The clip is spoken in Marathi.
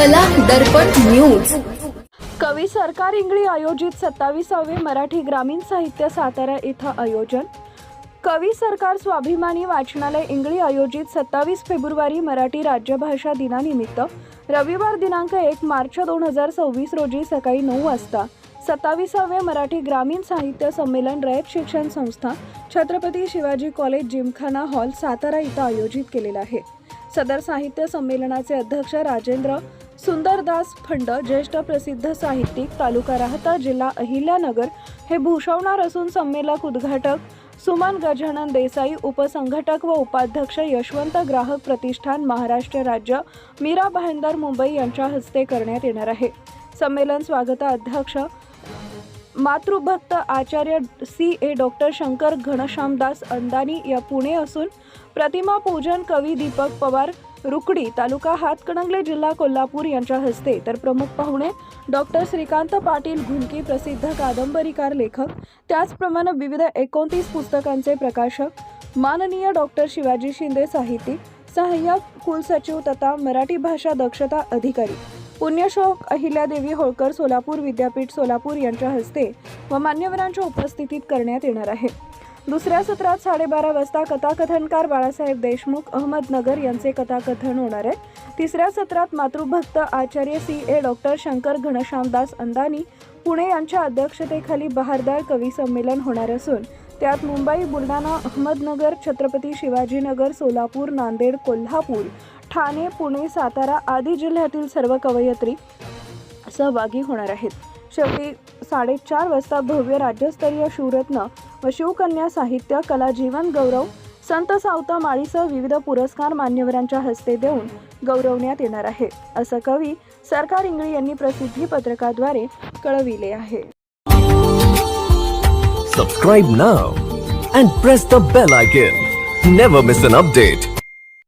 कला दर्पण न्यूज। कवी सरकार इंगळी आयोजित 27वे मराठी ग्रामीण साहित्य सातारा येथे आयोजन। कवी सरकार स्वाभिमानी वाचनालय इंगळी आयोजित 27 फेब्रुवारी मराठी राज्यभाषा दिनानिमित्त रविवार दिनांक 1 मार्च 2026 रोजी सकाळी 9 वाजता 27वे मराठी ग्रामीण साहित्य संमेलन रयत शिक्षण संस्था छत्रपती शिवाजी कॉलेज जिमखाना हॉल सातारा इथं आयोजित केलेला आहे। सदर साहित्य संमेलनाचे अध्यक्ष राजेंद्र सुंदरदास फंड ज्येष्ठ प्रसिद्ध साहित्यिक तालुका राहता जिल्हा अहिल्यानगर हे भूषवणार असून संमेलक उद्घाटक सुमन गजानन देसाई, उपसंघटक व उपाध्यक्ष यशवंत ग्राहक प्रतिष्ठान महाराष्ट्र राज्य मीरा भाईंदर मुंबई यांच्या हस्ते करण्यात येणार आहे। संमेलन स्वागताध्यक्ष मातृभक्त आचार्य CA डॉक्टर शंकर घनश्यामदास अंदानी या पुणे असून प्रतिमा पूजन कवी दीपक पवार रुकडी तालुका हातकणंगले जिल्हा कोल्हापूर यांच्या हस्ते तर प्रमुख पाहुणे डॉक्टर श्रीकांत पाटील घुंकी प्रसिद्ध कादंबरीकार लेखक त्याचप्रमाणे विविध 29 पुस्तकांचे प्रकाशक माननीय डॉक्टर शिवाजी शिंदे साहित्यिक सहाय्यक कुलसचिव तथा मराठी भाषा दक्षता अधिकारी पुण्यश्लोक अहिल्यादेवी होळकर सोलापूर विद्यापीठ सोलापूर यांच्या हस्ते व मान्यवरांच्या उपस्थितीत करण्यात येणार आहे। दुसऱ्या सत्रात 12:30 वाजता कथाकथनकार बाळासाहेब देशमुख अहमदनगर यांचे कथाकथन होणार आहे। तिसऱ्या सत्रात मातृभक्त आचार्य CA डॉक्टर शंकर घनश्यामदास अंदानी पुणे यांच्या अध्यक्षतेखाली बहारदार कवी संमेलन होणार असून त्यात मुंबई, बुलढाणा, अहमदनगर, छत्रपती शिवाजीनगर, सोलापूर, नांदेड, कोल्हापूर, ठाणे, पुणे, सातारा आदी जिल्ह्यातील सर्व कवयित्री सहभागी होणार आहेत। शेवटी 4:30 वाजता भव्य राज्यस्तरीय शिवरत्न व शिवकन्या साहित्य कला जीवन गौरव संत सावता माळीसह विविध पुरस्कार मान्यवरांच्या हस्ते देऊन गौरवण्यात येणार आहे, असं कवी सरकार इंगळी यांनी प्रसिद्धी पत्रकाद्वारे कळविले आहे। Subscribe now and press the bell icon. Never miss an update.